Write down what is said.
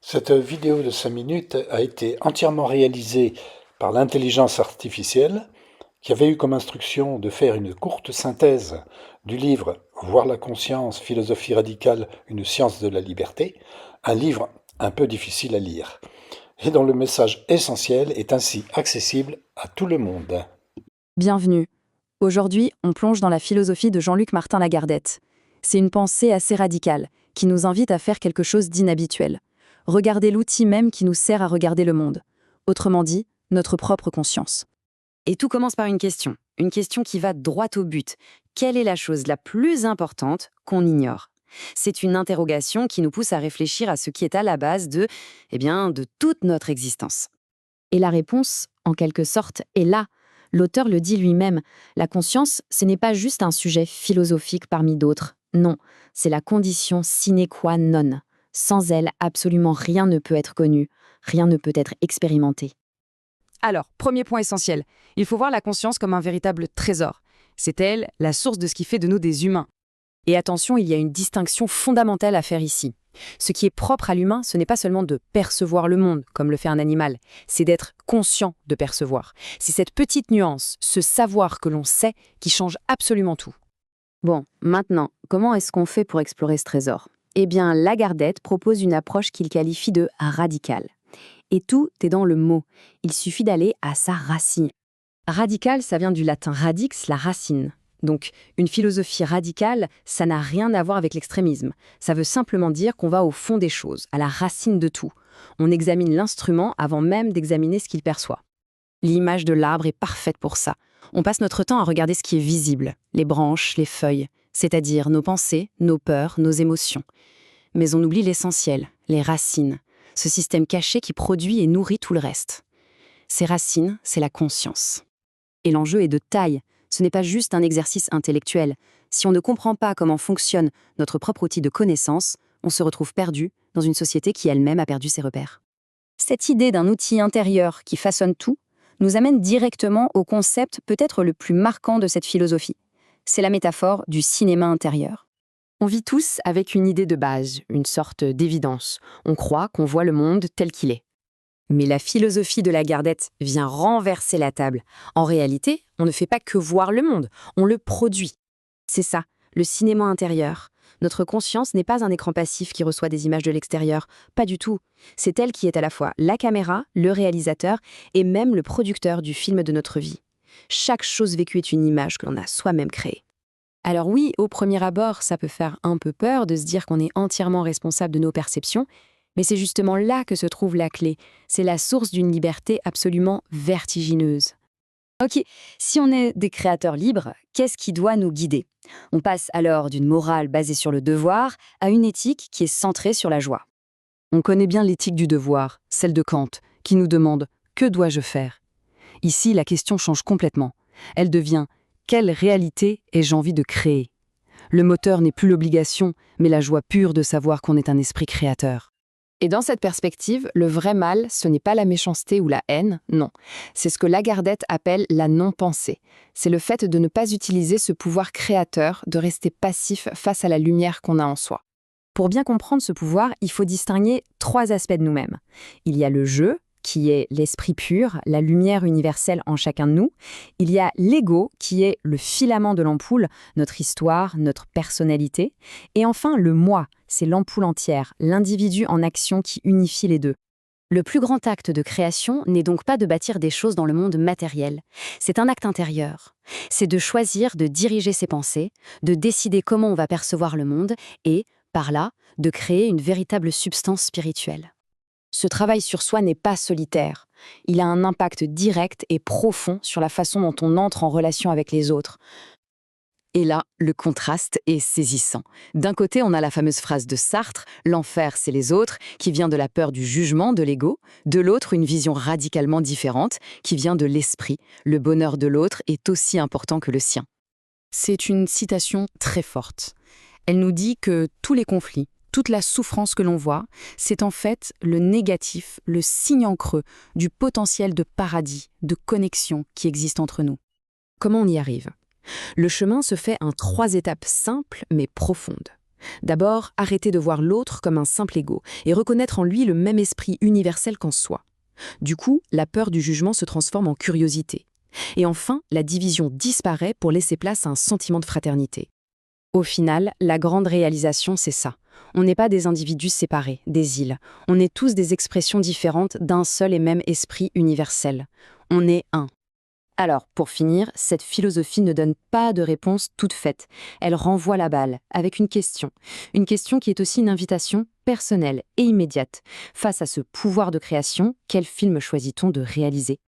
Cette vidéo de 5 minutes a été entièrement réalisée par l'intelligence artificielle qui avait eu comme instruction de faire une courte synthèse du livre Voir la conscience, philosophie radicale, une science de la liberté, un livre un peu difficile à lire, et dont le message essentiel est ainsi accessible à tout le monde. Bienvenue. Aujourd'hui, on plonge dans la philosophie de Jean-Luc Martin Lagardette. C'est une pensée assez radicale, qui nous invite à faire quelque chose d'inhabituel. Regarder l'outil même qui nous sert à regarder le monde. Autrement dit, notre propre conscience. Et tout commence par une question qui va droit au but. Quelle est la chose la plus importante qu'on ignore ? C'est une interrogation qui nous pousse à réfléchir à ce qui est à la base de toute notre existence. Et la réponse, en quelque sorte, est là. L'auteur le dit lui-même, la conscience, ce n'est pas juste un sujet philosophique parmi d'autres. Non, c'est la condition sine qua non. Sans elle, absolument rien ne peut être connu, rien ne peut être expérimenté. Alors, premier point essentiel, il faut voir la conscience comme un véritable trésor. C'est elle, la source de ce qui fait de nous des humains. Et attention, il y a une distinction fondamentale à faire ici. Ce qui est propre à l'humain, ce n'est pas seulement de percevoir le monde, comme le fait un animal, c'est d'être conscient de percevoir. C'est cette petite nuance, ce savoir que l'on sait, qui change absolument tout. Bon, maintenant, comment est-ce qu'on fait pour explorer ce trésor ? Eh bien, Lagardette propose une approche qu'il qualifie de radicale. Et tout est dans le mot. Il suffit d'aller à sa racine. Radical, ça vient du latin radix, la racine. Donc, une philosophie radicale, ça n'a rien à voir avec l'extrémisme. Ça veut simplement dire qu'on va au fond des choses, à la racine de tout. On examine l'instrument avant même d'examiner ce qu'il perçoit. L'image de l'arbre est parfaite pour ça. On passe notre temps à regarder ce qui est visible, les branches, les feuilles, c'est-à-dire nos pensées, nos peurs, nos émotions. Mais on oublie l'essentiel, les racines, ce système caché qui produit et nourrit tout le reste. Ces racines, c'est la conscience. Et l'enjeu est de taille. Ce n'est pas juste un exercice intellectuel. Si on ne comprend pas comment fonctionne notre propre outil de connaissance, on se retrouve perdu dans une société qui elle-même a perdu ses repères. Cette idée d'un outil intérieur qui façonne tout nous amène directement au concept peut-être le plus marquant de cette philosophie. C'est la métaphore du cinéma intérieur. On vit tous avec une idée de base, une sorte d'évidence. On croit qu'on voit le monde tel qu'il est. Mais la philosophie de Lagardette vient renverser la table. En réalité, on ne fait pas que voir le monde, on le produit. C'est ça, le cinéma intérieur. Notre conscience n'est pas un écran passif qui reçoit des images de l'extérieur, pas du tout. C'est elle qui est à la fois la caméra, le réalisateur et même le producteur du film de notre vie. Chaque chose vécue est une image que l'on a soi-même créée. Alors oui, au premier abord, ça peut faire un peu peur de se dire qu'on est entièrement responsable de nos perceptions, mais c'est justement là que se trouve la clé. C'est la source d'une liberté absolument vertigineuse. Ok, si on est des créateurs libres, qu'est-ce qui doit nous guider ? On passe alors d'une morale basée sur le devoir à une éthique qui est centrée sur la joie. On connaît bien l'éthique du devoir, celle de Kant, qui nous demande « Que dois-je faire ?» Ici, la question change complètement. Elle devient « Quelle réalité ai-je envie de créer ?» Le moteur n'est plus l'obligation, mais la joie pure de savoir qu'on est un esprit créateur. Et dans cette perspective, le vrai mal, ce n'est pas la méchanceté ou la haine, non. C'est ce que Lagardette appelle la non-pensée. C'est le fait de ne pas utiliser ce pouvoir créateur, de rester passif face à la lumière qu'on a en soi. Pour bien comprendre ce pouvoir, il faut distinguer 3 aspects de nous-mêmes. Il y a le jeu, qui est l'esprit pur, la lumière universelle en chacun de nous. Il y a l'ego, qui est le filament de l'ampoule, notre histoire, notre personnalité. Et enfin, le moi, c'est l'ampoule entière, l'individu en action qui unifie les deux. Le plus grand acte de création n'est donc pas de bâtir des choses dans le monde matériel. C'est un acte intérieur. C'est de choisir de diriger ses pensées, de décider comment on va percevoir le monde et, par là, de créer une véritable substance spirituelle. Ce travail sur soi n'est pas solitaire. Il a un impact direct et profond sur la façon dont on entre en relation avec les autres. Et là, le contraste est saisissant. D'un côté, on a la fameuse phrase de Sartre, « L'enfer, c'est les autres », qui vient de la peur du jugement, de l'ego. De l'autre, une vision radicalement différente, qui vient de l'esprit. Le bonheur de l'autre est aussi important que le sien. C'est une citation très forte. Elle nous dit que tous les conflits, toute la souffrance que l'on voit, c'est en fait le négatif, le signe en creux du potentiel de paradis, de connexion qui existe entre nous. Comment on y arrive ? Le chemin se fait en 3 étapes simples mais profondes. D'abord, arrêter de voir l'autre comme un simple ego et reconnaître en lui le même esprit universel qu'en soi. Du coup, la peur du jugement se transforme en curiosité. Et enfin, la division disparaît pour laisser place à un sentiment de fraternité. Au final, la grande réalisation, c'est ça. On n'est pas des individus séparés, des îles. On est tous des expressions différentes d'un seul et même esprit universel. On est un. Alors, pour finir, cette philosophie ne donne pas de réponse toute faite. Elle renvoie la balle avec une question. Une question qui est aussi une invitation personnelle et immédiate. Face à ce pouvoir de création, quel film choisit-on de réaliser ?